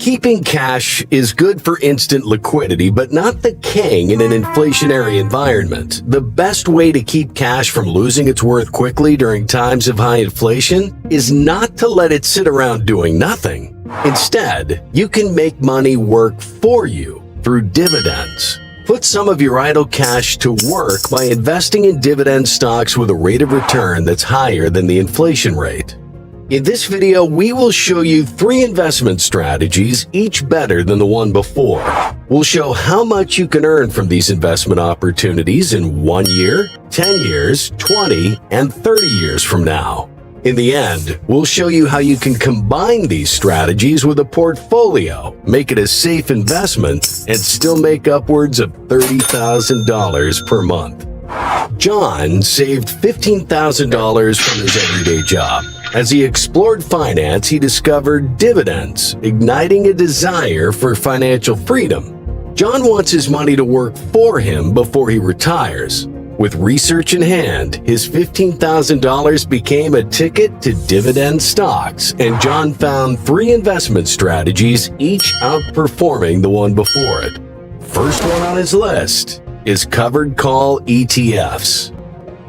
Keeping cash is good for instant liquidity, but not the king in an inflationary environment. The best way to keep cash from losing its worth quickly during times of high inflation is not to let it sit around doing nothing. Instead, you can make money work for you through dividends. Put some of your idle cash to work by investing in dividend stocks with a rate of return that's higher than the inflation rate. In this video, we will show you 3 investment strategies, each better than the one before. We'll show how much you can earn from these investment opportunities in 1 year, 10 years, 20, and 30 years from now. In the end, we'll show you how you can combine these strategies with a portfolio, make it a safe investment, and still make upwards of $30,000 per month. John saved $15,000 from his everyday job. As he explored finance, he discovered dividends, igniting a desire for financial freedom. John wants his money to work for him before he retires. With research in hand, his $15,000 became a ticket to dividend stocks, and John found 3 investment strategies, each outperforming the one before it. First one on his list is covered call ETFs.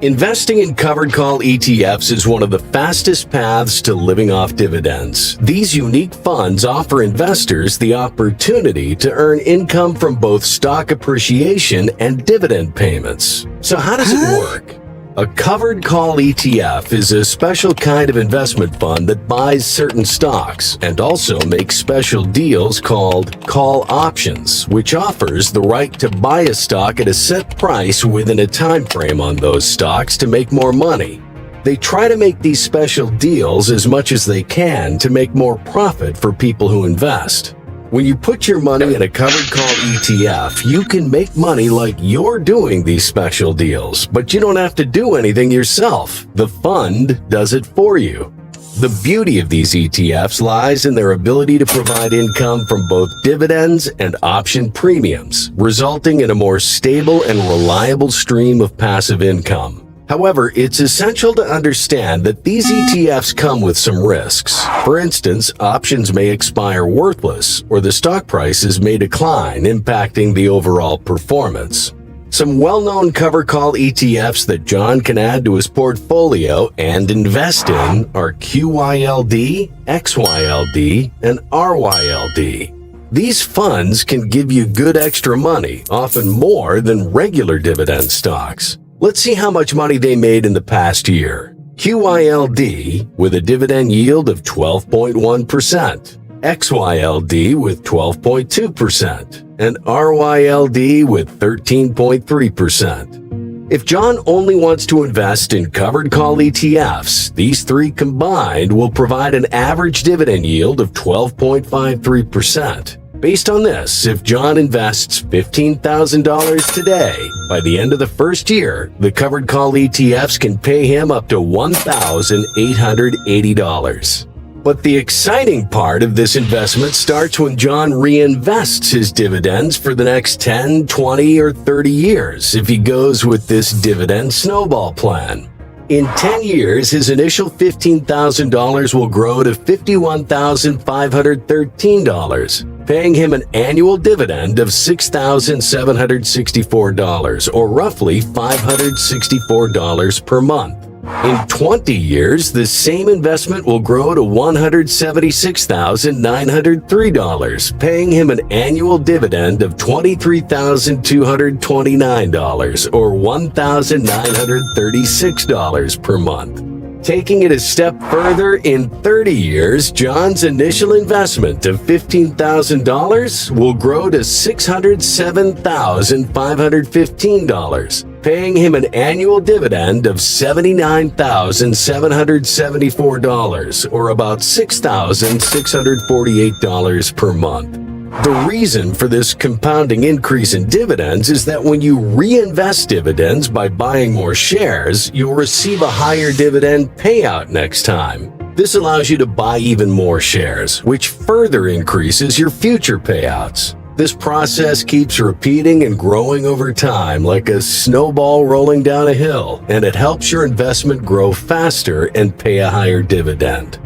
Investing in covered call ETFs is one of the fastest paths to living off dividends. These unique funds offer investors the opportunity to earn income from both stock appreciation and dividend payments. So how does it work? A covered call ETF is a special kind of investment fund that buys certain stocks and also makes special deals called call options, which offers the right to buy a stock at a set price within a time frame on those stocks to make more money. They try to make these special deals as much as they can to make more profit for people who invest. When you put your money in a covered call ETF, you can make money like you're doing these special deals, but you don't have to do anything yourself. The fund does it for you. The beauty of these ETFs lies in their ability to provide income from both dividends and option premiums, resulting in a more stable and reliable stream of passive income. However, it's essential to understand that these ETFs come with some risks. For instance, options may expire worthless, or the stock prices may decline, impacting the overall performance. Some well-known cover call ETFs that John can add to his portfolio and invest in are QYLD, XYLD, and RYLD. These funds can give you good extra money, often more than regular dividend stocks. Let's see how much money they made in the past year. QYLD with a dividend yield of 12.1%, XYLD with 12.2%, and RYLD with 13.3%. If John only wants to invest in covered call ETFs, these 3 combined will provide an average dividend yield of 12.53%. Based on this, if John invests $15,000 today, by the end of the first year, the covered call ETFs can pay him up to $1,880. But the exciting part of this investment starts when John reinvests his dividends for the next 10, 20, or 30 years if he goes with this dividend snowball plan. In 10 years, his initial $15,000 will grow to $51,513, paying him an annual dividend of $6,764, or roughly $564 per month. In 20 years, the same investment will grow to $176,903, paying him an annual dividend of $23,229, or $1,936 per month. Taking it a step further, in 30 years, John's initial investment of $15,000 will grow to $607,515, paying him an annual dividend of $79,774, or about $6,648 per month. The reason for this compounding increase in dividends is that when you reinvest dividends by buying more shares, you'll receive a higher dividend payout next time. This allows you to buy even more shares, which further increases your future payouts. This process keeps repeating and growing over time like a snowball rolling down a hill, and it helps your investment grow faster and pay a higher dividend.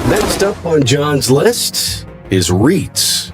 Next up on John's list is REITs.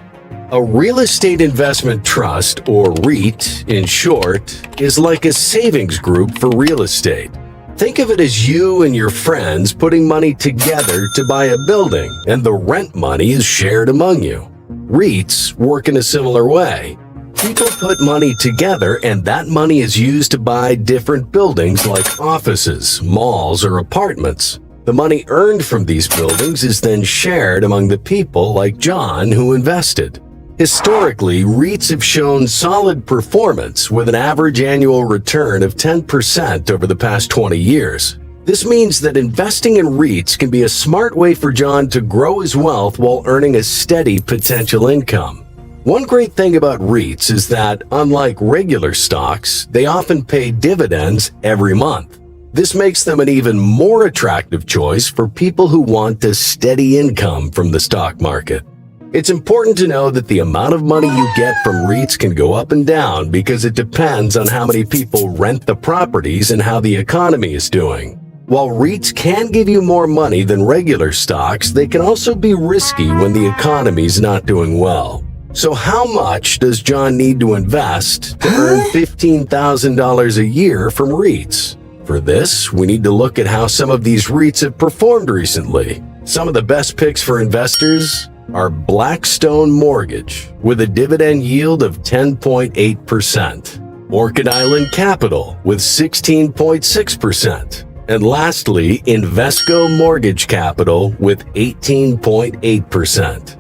A real estate investment trust, or REIT in short, is like a savings group for real estate. Think of it as you and your friends putting money together to buy a building, and the rent money is shared among you. REITs work in a similar way. People put money together, and that money is used to buy different buildings like offices, malls, or apartments. The money earned from these buildings is then shared among the people like John who invested. Historically, REITs have shown solid performance with an average annual return of 10% over the past 20 years. This means that investing in REITs can be a smart way for John to grow his wealth while earning a steady potential income. One great thing about REITs is that, unlike regular stocks, they often pay dividends every month. This makes them an even more attractive choice for people who want a steady income from the stock market. It's important to know that the amount of money you get from REITs can go up and down because it depends on how many people rent the properties and how the economy is doing. While REITs can give you more money than regular stocks, they can also be risky when the economy is not doing well. So how much does John need to invest to earn $15,000 a year from REITs? For this, we need to look at how some of these REITs have performed recently. Some of the best picks for investors are Blackstone Mortgage with a dividend yield of 10.8%, Orchid Island Capital with 16.6%, and lastly, Invesco Mortgage Capital with 18.8%.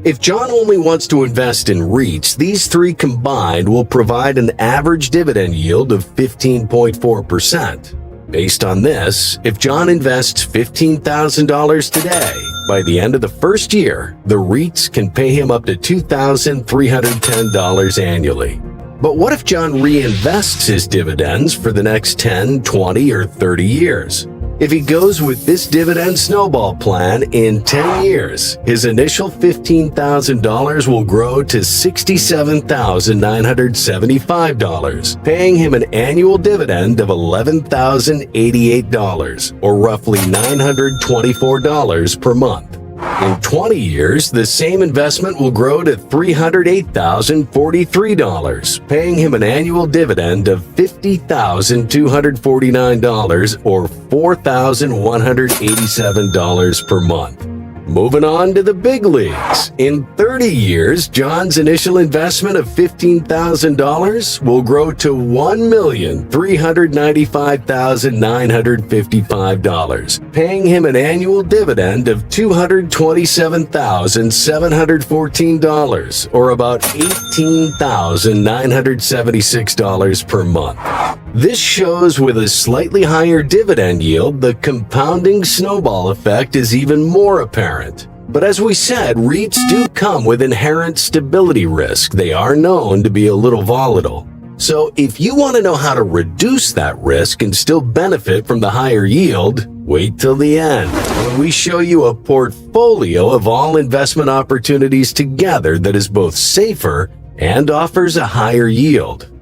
If John only wants to invest in REITs, these three combined will provide an average dividend yield of 15.4%. Based on this, if John invests $15,000 today, by the end of the first year, the REITs can pay him up to $2,310 annually. But what if John reinvests his dividends for the next 10, 20, or 30 years? If he goes with this dividend snowball plan, in 10 years, his initial $15,000 will grow to $67,975, paying him an annual dividend of $11,088, or roughly $924 per month. In 20 years, the same investment will grow to $308,043, paying him an annual dividend of $50,249, or $4,187 per month. Moving on to the big leagues. In 30 years, John's initial investment of $15,000 will grow to $1,395,955, paying him an annual dividend of $227,714, or about $18,976 per month. This shows with a slightly higher dividend yield, the compounding snowball effect is even more apparent. But as we said, REITs do come with inherent stability risk. They are known to be a little volatile. So if you want to know how to reduce that risk and still benefit from the higher yield, wait till the end, when we show you a portfolio of all investment opportunities together that is both safer and offers a higher yield.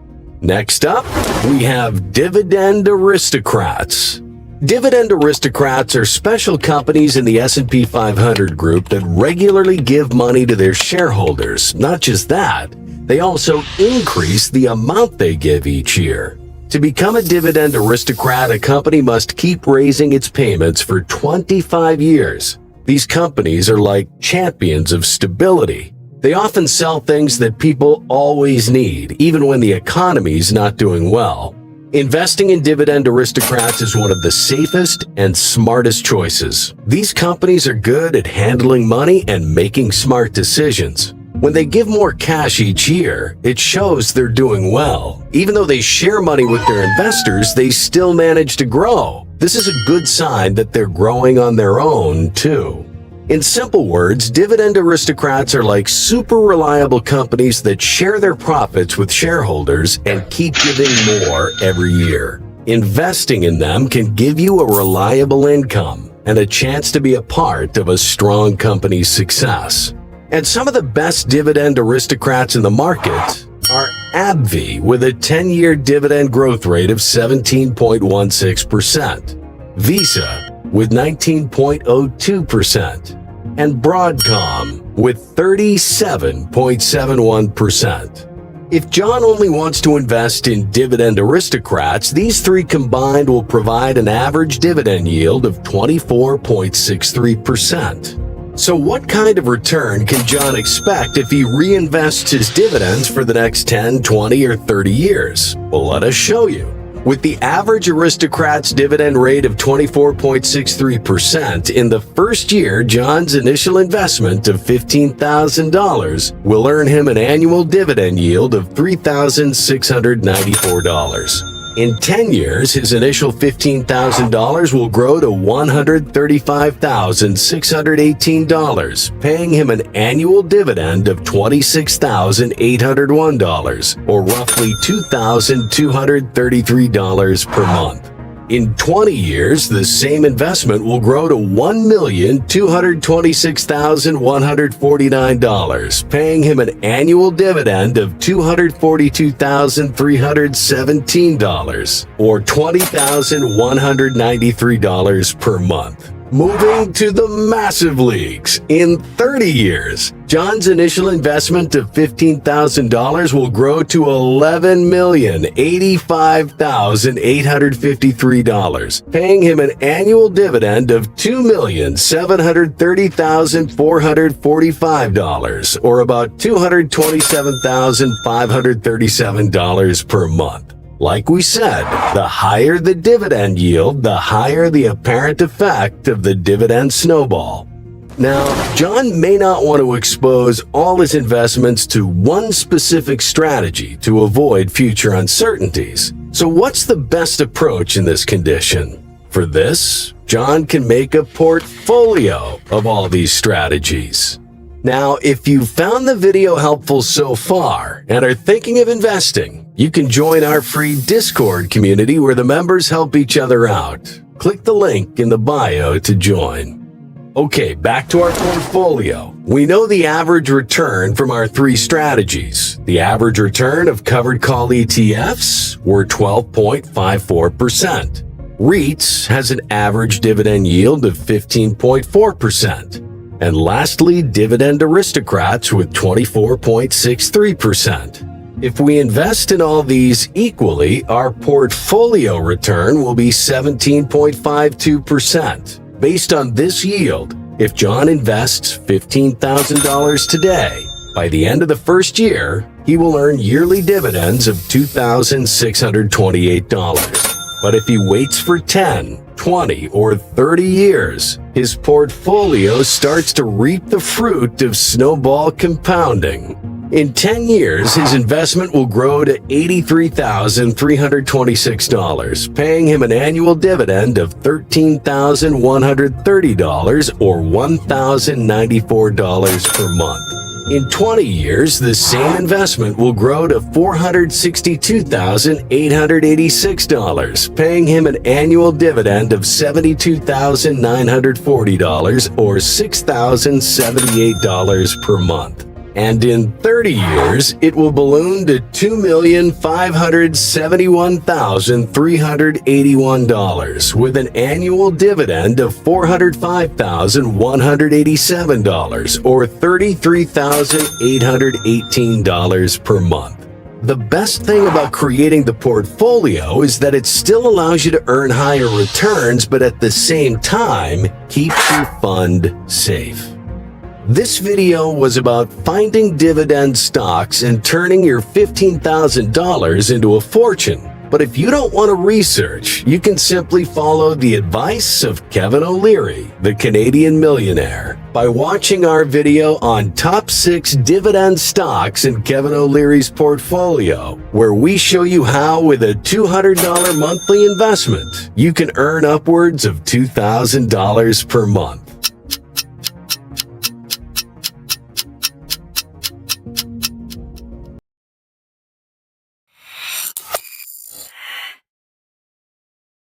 Next up, we have Dividend Aristocrats. Dividend Aristocrats are special companies in the S&P 500 group that regularly give money to their shareholders. Not just that, they also increase the amount they give each year. To become a Dividend Aristocrat, a company must keep raising its payments for 25 years. These companies are like champions of stability. They often sell things that people always need, even when the economy's not doing well. Investing in Dividend Aristocrats is one of the safest and smartest choices. These companies are good at handling money and making smart decisions. When they give more cash each year, it shows they're doing well. Even though they share money with their investors, they still manage to grow. This is a good sign that they're growing on their own, too. In simple words, Dividend Aristocrats are like super reliable companies that share their profits with shareholders and keep giving more every year. Investing in them can give you a reliable income and a chance to be a part of a strong company's success. And some of the best Dividend Aristocrats in the market are AbbVie with a 10-year dividend growth rate of 17.16%, Visa with 19.02%, and Broadcom with 37.71%. If John only wants to invest in dividend aristocrats, these three combined will provide an average dividend yield of 24.63%. So what kind of return can John expect if he reinvests his dividends for the next 10, 20, or 30 years? Well, let us show you. With the average aristocrat's dividend rate of 24.63%, in the first year, John's initial investment of $15,000 will earn him an annual dividend yield of $3,694. In 10 years, his initial $15,000 will grow to $135,618, paying him an annual dividend of $26,801, or roughly $2,233 per month. In 20 years, the same investment will grow to $1,226,149, paying him an annual dividend of $242,317, or $20,193 per month. Moving to the massive leagues, in 30 years, John's initial investment of $15,000 will grow to $11,085,853, paying him an annual dividend of $2,730,445, or about $227,537 per month. Like we said, the higher the dividend yield, the higher the apparent effect of the dividend snowball. Now, John may not want to expose all his investments to one specific strategy to avoid future uncertainties. So what's the best approach in this condition? For this, John can make a portfolio of all these strategies. Now, if you found the video helpful so far and are thinking of investing, you can join our free Discord community where the members help each other out. Click the link in the bio to join. Okay, back to our portfolio. We know the average return from our three strategies. The average return of covered call ETFs were 12.54%. REITs has an average dividend yield of 15.4%. And lastly, dividend aristocrats with 24.63%. If we invest in all these equally, our portfolio return will be 17.52%. Based on this yield, if John invests $15,000 today, by the end of the first year, he will earn yearly dividends of $2,628. But if he waits for 10, 20, or 30 years, his portfolio starts to reap the fruit of snowball compounding. In 10 years, his investment will grow to $83,326, paying him an annual dividend of $13,130, or $1,094 per month. In 20 years, the same investment will grow to $462,886, paying him an annual dividend of $72,940, or $6,078 per month. And in 30 years, it will balloon to $2,571,381 with an annual dividend of $405,187, or $33,818 per month. The best thing about creating the portfolio is that it still allows you to earn higher returns, but at the same time, keeps your fund safe. This video was about finding dividend stocks and turning your $15,000 into a fortune. But if you don't want to research, you can simply follow the advice of Kevin O'Leary, the Canadian millionaire, by watching our video on top 6 dividend stocks in Kevin O'Leary's portfolio, where we show you how with a $200 monthly investment, you can earn upwards of $2,000 per month.